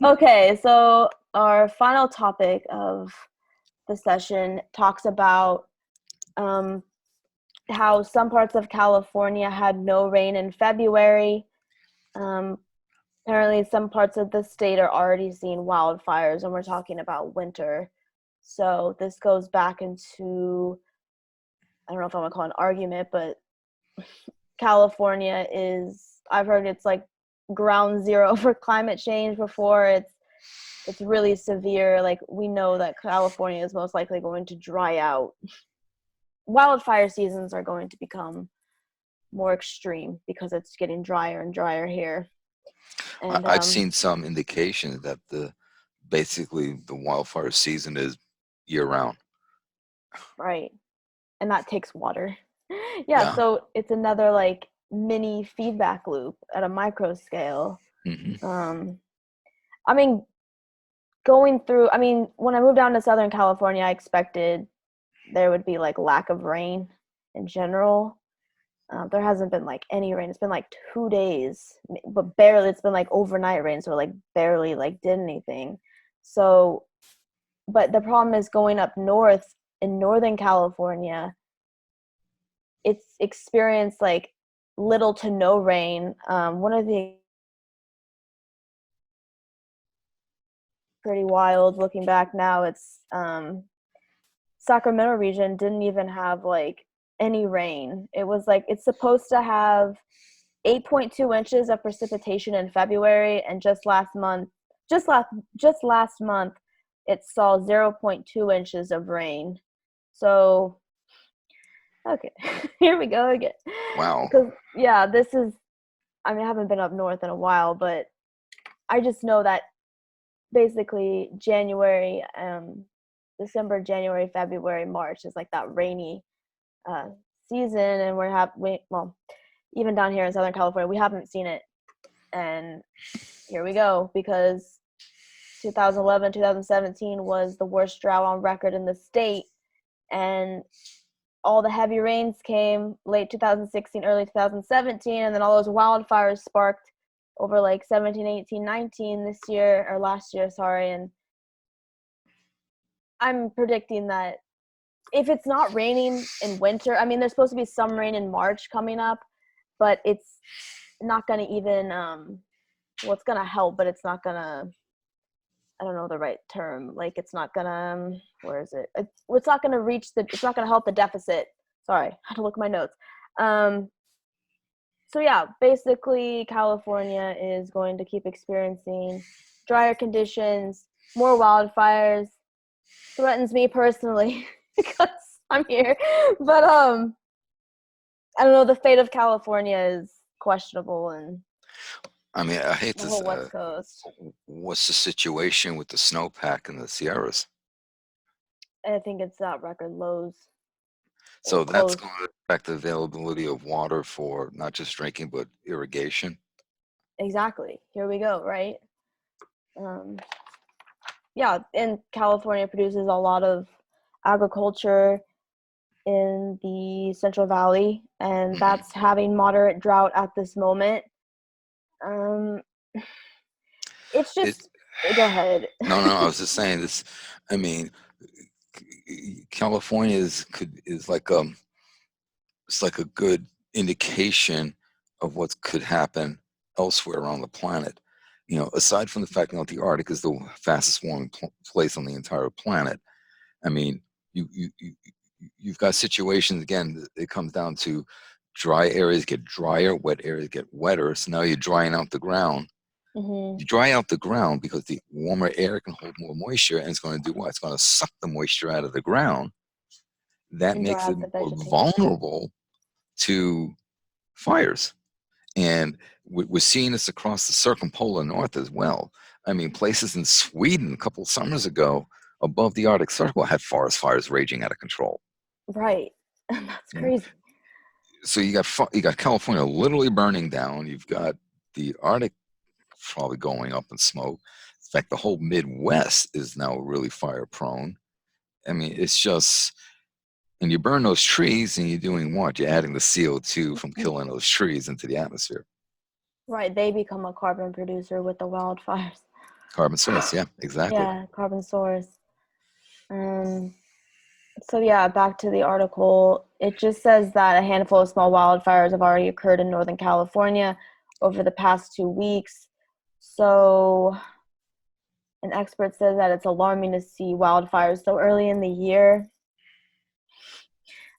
Okay, so our final topic of the session talks about um, how some parts of California had no rain in February. Um, Apparently, some parts of the state are already seeing wildfires, and we're talking about winter. So this goes back into, I don't know if I want to call it an argument, but California is, I've heard it's like ground zero for climate change before. It's really severe. Like, we know that California is most likely going to dry out. Wildfire seasons are going to become more extreme because it's getting drier and drier here. And I've seen some indication that basically the wildfire season is year round. right. And that takes water. Yeah, Yeah. so it's another like mini feedback loop at a micro scale. Hmm. Um I mean, when I moved down to Southern California, I expected there would be like lack of rain in general. There hasn't been like any rain. It's been like 2 days, but barely. It's been like overnight rain, so like barely like did anything. So, but the problem is going up north in Northern California, it's experienced like little to no rain. One of the pretty wild looking back now, it's Sacramento region didn't even have like any rain. It was like it's supposed to have 8.2 inches of precipitation in February, and just last just last month, it saw 0.2 inches of rain. So, okay, here we go again. Wow. Because yeah, this is. I mean, I haven't been up north in a while, but I just know that basically January, December, January, February, March is like that rainy uh, season, and well, even down here in Southern California, we haven't seen it. And here we go, because 2011, 2017 was the worst drought on record in the state, and all the heavy rains came late 2016, early 2017, and then all those wildfires sparked over like 17, 18, 19 this year, or last year, sorry. And I'm predicting that if it's not raining in winter, I mean, there's supposed to be some rain in March coming up, but it's not going to even, well, it's going to help, but it's not going to, I don't know the right term. Like, it's not going to, where is it? It's not going to it's not going to help the deficit. Sorry, I had to look at my notes. Um, so yeah, basically California is going to keep experiencing drier conditions, more wildfires. Threatens me personally because I'm here. But I don't know, the fate of California is questionable, and I mean, I hate the this. whole West Coast. What's the situation with the snowpack in the Sierras? I think it's at record lows or So that's close. going to affect the availability of water for not just drinking, but irrigation. Exactly. Here we go, right? Um, yeah, and California produces a lot of agriculture in the Central Valley, and Hmm. that's having moderate drought at this moment. Um, it's It, just, go ahead. no, no, I was just saying this. I mean, California is like it's like a good indication of what could happen elsewhere around the planet. Aside from the fact that the Arctic is the fastest warming place on the entire planet. I mean, you've got situations again. It comes down to dry areas get drier, wet areas get wetter. So now you're drying out the ground. Hmm. You dry out the ground because the warmer air can hold more moisture, and it's going to do what? It's going to suck the moisture out of the ground. That And dry makes it out the more vegetation. vulnerable to fires. And we're seeing this across the circumpolar north as well. I mean, places in Sweden a couple of summers ago above the Arctic Circle had forest fires raging out of control. Right. That's You know, crazy. so you got California literally burning down. You've got the Arctic probably going up in smoke. In fact, the whole Midwest is now really fire prone. I mean, it's just, and you burn those trees, and you're doing what? You're adding the CO2 from killing those trees into the atmosphere. Right, they become a carbon producer with the wildfires. Carbon source, yeah, exactly. Yeah, carbon source. Um, so yeah, back to the article. It just says that a handful of small wildfires have already occurred in Northern California over the past 2 weeks. So an expert says that it's alarming to see wildfires so early in the year.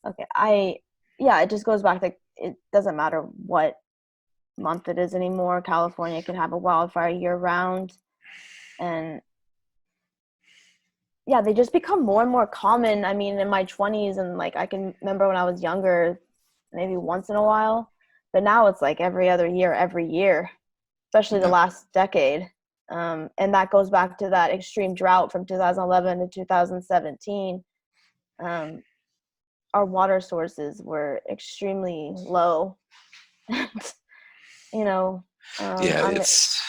Okay, yeah, it just goes back to it doesn't matter what month it is anymore. California can have a wildfire year round. And yeah, they just become more and more common. I mean, in my 20s, and like I can remember when I was younger, maybe once in a while, but now it's like every year, especially the Yeah, last decade. And that goes back to that extreme drought from 2011 to 2017. Um, our water sources were extremely low. you know, yeah. I'm It's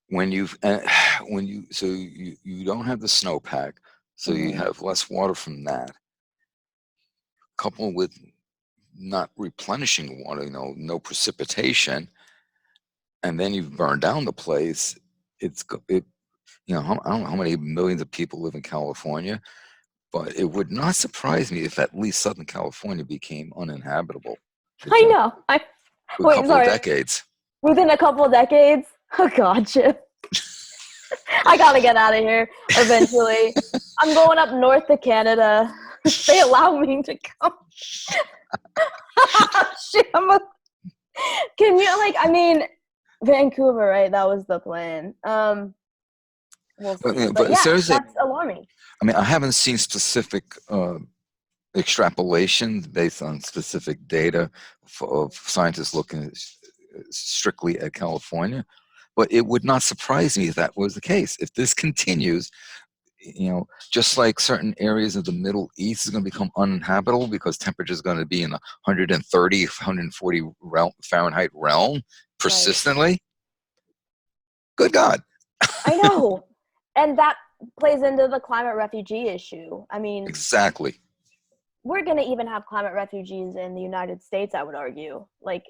when you've when you so you don't have the snowpack, so you mhm. have less water from that, coupled with not replenishing water, no precipitation, and then you've burned down the place. I don't know how many millions of people live in California, but it would not surprise me if at least Southern California became uninhabitable I within know. I a wait, couple of sorry. decades. Within a couple of decades. Oh God, Chip. I gotta get out of here eventually. I'm going up north to Canada if they allow me to come. Shit, can you like? I mean, Vancouver, right? That was the plan. We'll But, see. But but yeah, seriously, that's alarming. I mean, I haven't seen specific extrapolations based on specific data of scientists looking strictly at California, but it would not surprise me if that was the case. If this continues, just like certain areas of the Middle East is going to become uninhabitable because temperature is going to be in the 130, 140 Fahrenheit realm Right. persistently. Good God. I know, and that plays into the climate refugee issue. I mean, Exactly. we're gonna even have climate refugees in the United States. I would argue, like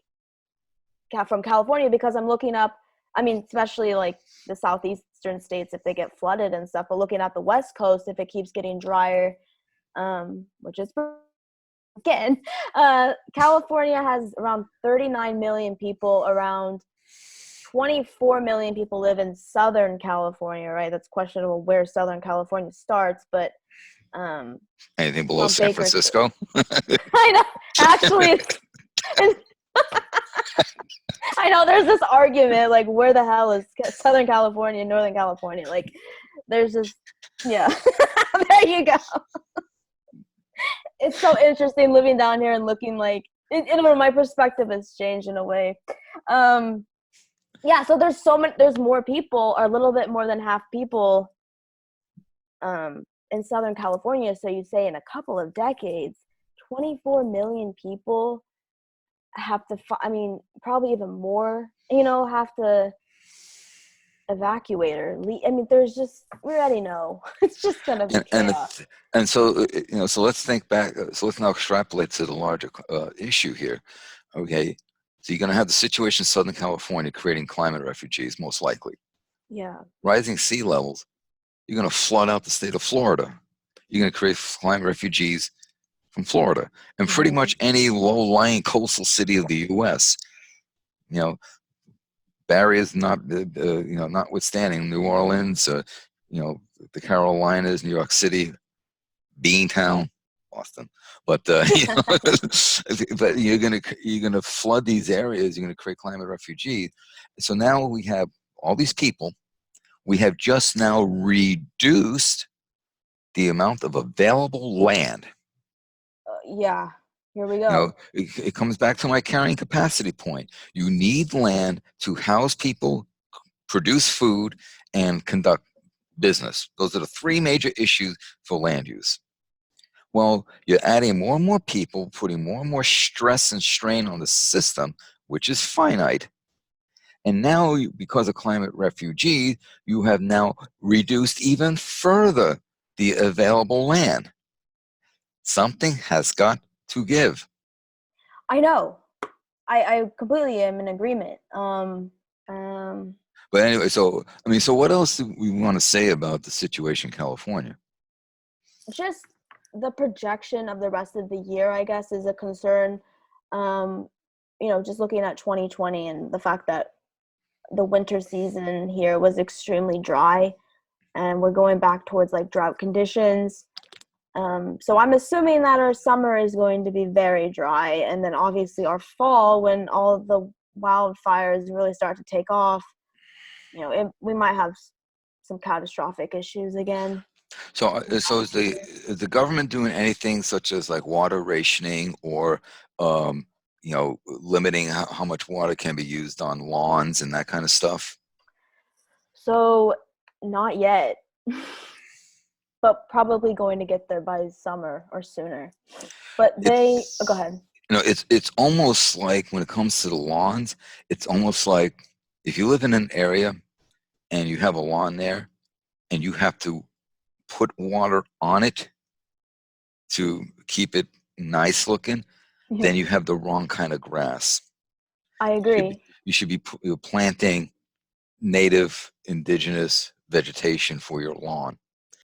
from California, because I'm looking up. I mean, especially like the southeastern states if they get flooded and stuff. But looking at the West Coast, if it keeps getting drier, which is again, California has around 39 million people. Around 24 million people live in Southern California. Right, that's questionable where Southern California starts, but Anything below around San Bakersfield. Francisco? I know. Actually, it's I know there's this argument like where the hell is Southern California, Northern California? Like there's just yeah. There you go. It's so interesting living down here and looking like my perspective has changed in a way. Um yeah, so there's more people, or a little bit more than half people in Southern California. So you say in a couple of decades, 24 million people have to I mean probably even more, have to evacuate or leave. I mean, we already know it's just gonna be and and the chaos. th- and so so let's think back. So let's now extrapolate to the larger issue here. Okay, so you're going to have the situation in Southern California creating climate refugees, most likely. Yeah. Rising sea levels, you're going to flood out the state of Florida. You're going to create climate refugees from Florida and pretty Hmm. much any low-lying coastal city of the U.S. You know, barriers notwithstanding, New Orleans, the Carolinas, New York City, Beantown, Boston. But but you're gonna flood these areas. You're gonna create climate refugees. So now we have all these people. We have just now reduced the amount of available land. Yeah. Here we go. It comes back to my carrying capacity point. You need land to house people, produce food, and conduct business. Those are the three major issues for land use. Well, you're adding more and more people, putting more and more stress and strain on the system, which is finite. And now, because of climate refugees, you have now reduced even further the available land. Something has got to give. I know. I completely am in agreement. Um, But anyway, so I mean, so what else do we want to say about the situation in California? just the projection of the rest of the year, I guess, is a concern. Um, just looking at 2020 and the fact that the winter season here was extremely dry, and we're going back towards like drought conditions. So I'm assuming that our summer is going to be very dry, and then obviously our fall, when all of the wildfires really start to take off, we might have some catastrophic issues again. So, so is the government doing anything such as like water rationing or, um, limiting how much water can be used on lawns and that kind of stuff? So not yet, but probably going to get there by summer or sooner. But go It's ahead. it's almost like when it comes to the lawns, it's almost like if you live in an area and you have a lawn there and you have to put water on it to keep it nice looking, then you have the wrong kind of grass. I agree. You should be planting native indigenous vegetation for your lawn.